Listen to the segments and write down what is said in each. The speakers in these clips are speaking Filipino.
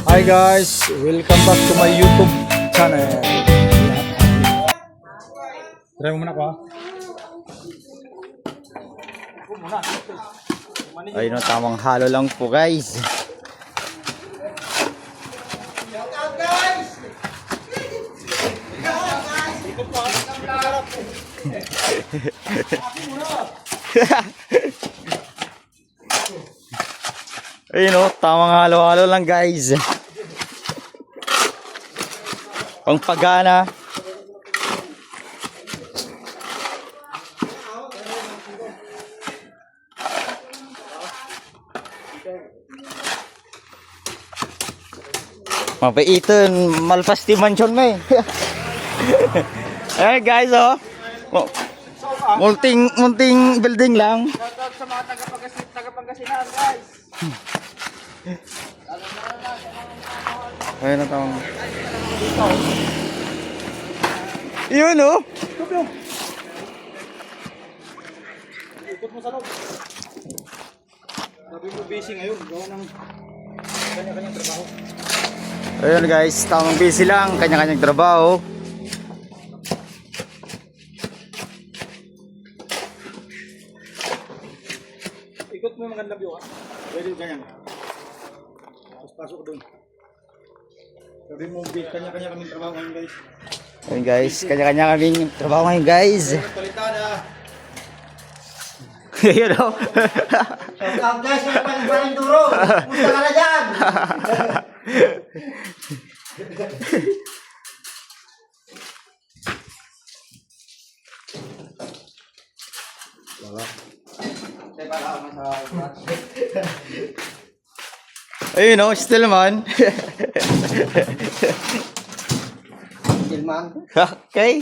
Hi guys, welcome back to my YouTube channel. Try mo muna ko ha. Ayun o, tamang halo lang po guys. Ayun o, tamang halo-halo lang guys. Pang pagana. Mapaiton, malpas ti mansion mo eh. Eh guys oh. Munting building lang. Shoutout sa mga taga-Pangasinan, guys. Ayun na tawang. Yun oh. Ikot mo sa loob. Sabi mo busy ngayon, gawa ng kanya-kanyang trabaho. Ayun guys, tamang busy lang, kanya-kanyang trabaho. Ikot mo yung magandang view ha. Pwede yung ganyan. Tapos pasok doon. Sabi mo, kanya-kanya kaming trabaho ngayon guys. Ayun guys, kanya-kanya kaming trabaho ngayon guys. Palitada. Ayun oh. Shoutout guys, sa Paling Duro. Kumusta ka na dyan? Ayun oh, Stillman. Gilman. Okay.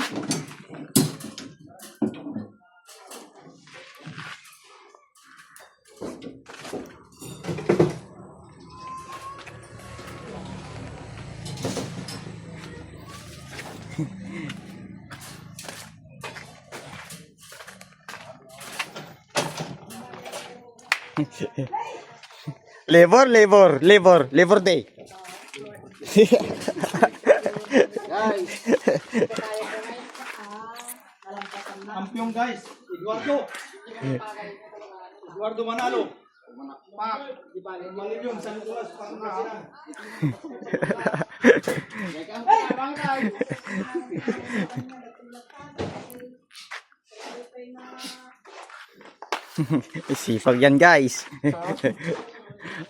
Labor Day. Guys. Kampiyon guys, Eduardo Manalo. Pak, di balik Malilyong sa Lukulas, Pangasinan. Sipag yan guys.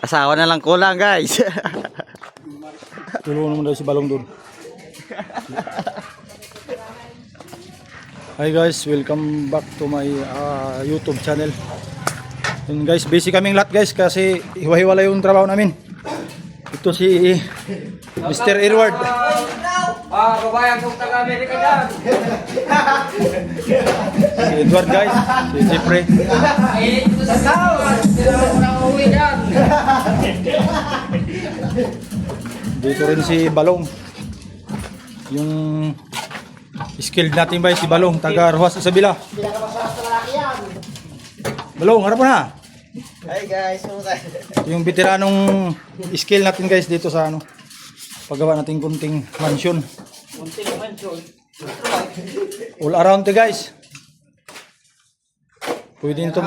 Asawa na lang kulang guys. Tulungan naman daw si Balong doon. Hi guys, welcome back to my YouTube channel. And guys, busy kaming lahat guys kasi hiwa-hiwala yung trabaho namin. Ito si Mr. Edward. Kabayan kong taga-Amerika dyan. Si Edward guys, si Jeffrey. Ito sa South. Sila ako na uwi dyan. Dito rin si Balong. Yung skilled natin ba si Balong, taga Rojas Isabela. Balong, harap mo na. Hi guys, Yung veteranong skill natin guys dito sa ano, paggawa natin kunting mansion. All around to guys. Pwede nito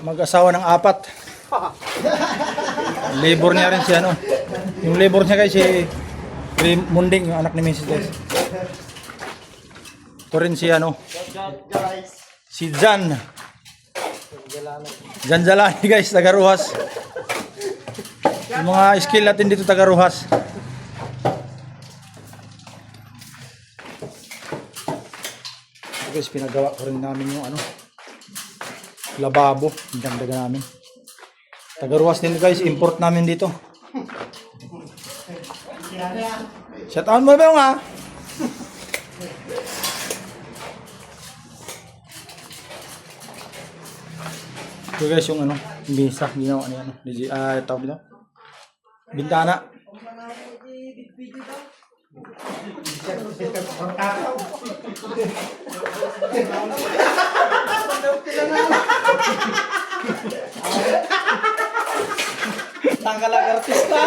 mag-asawa ng 4. Labor niya rin si ano. Yung labor niya guys si Munding, yung anak ni Mrs. guys. Ito rin si ano, si Jan Jalani guys, taga Rojas. Yung mga skill natin dito taga Rojas. Guys, pinagawa ko rin namin yung ano, lababo, dagdagan namin. Taga Rojas din guys, import namin dito. Shout out mo ba yung ha? Ito guys yung ano, misa, ginawa niya ano, tawag dito, bintana. Tanggal artista.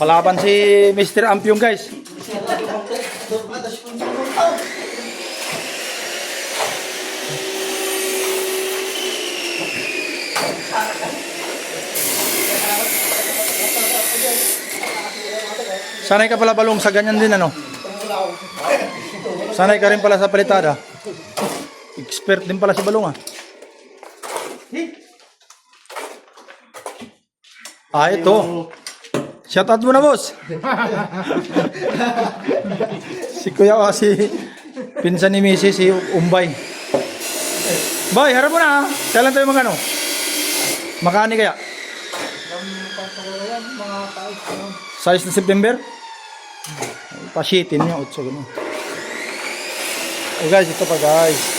Palaban si Mr. Ampiong guys. Sanay ka pala balong sa ganyan din ano? Sanay ka rin pala sa palitada. Expert din pala si balong ah. Ah, ito. Shoutout mo na, boss. Si Kuya kasi pinsan ni Mrs. si Umbay. Boy, harap mo na. Kailan tayo magano? Makani kaya? 6 na September? Pasitin niya, 8 gano'n. Oh guys, ito pa guys.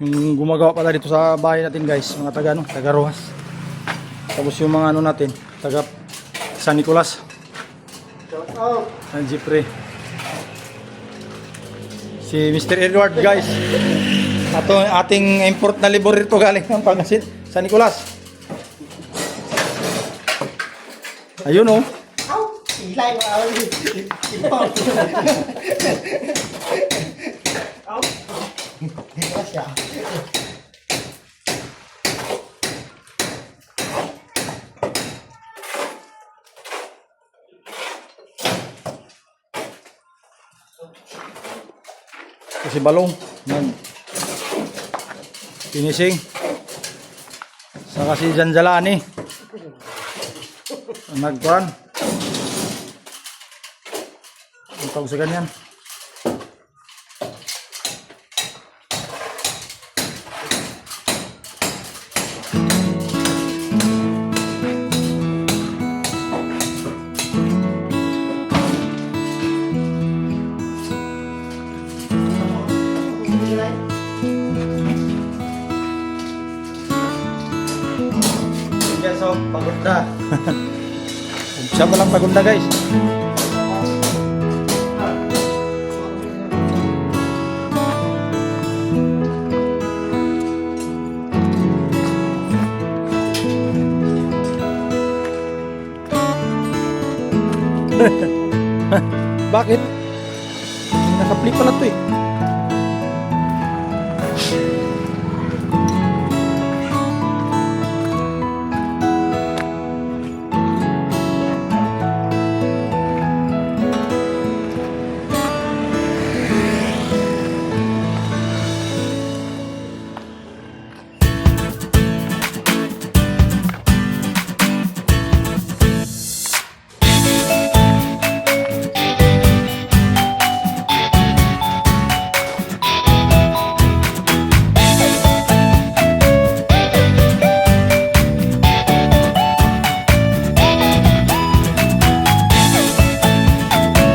Yung gumagawa pala dito sa bahay natin guys, mga taga ano, taga Rojas. Tapos yung mga ano natin, taga San Nicolas. Ang Jeffrey. Si Mr. Edward guys. Ato ating import na libor rito galing ng Pangasinan, San Nicolas. Ayun oh. Ilay mo ako. Si Balong finishing saka si Janjalani nagkuhan ang tawag sa ganyan. So, pagod na. Siya pa lang pagod na guys. Bakit? Naka-flip pala to eh.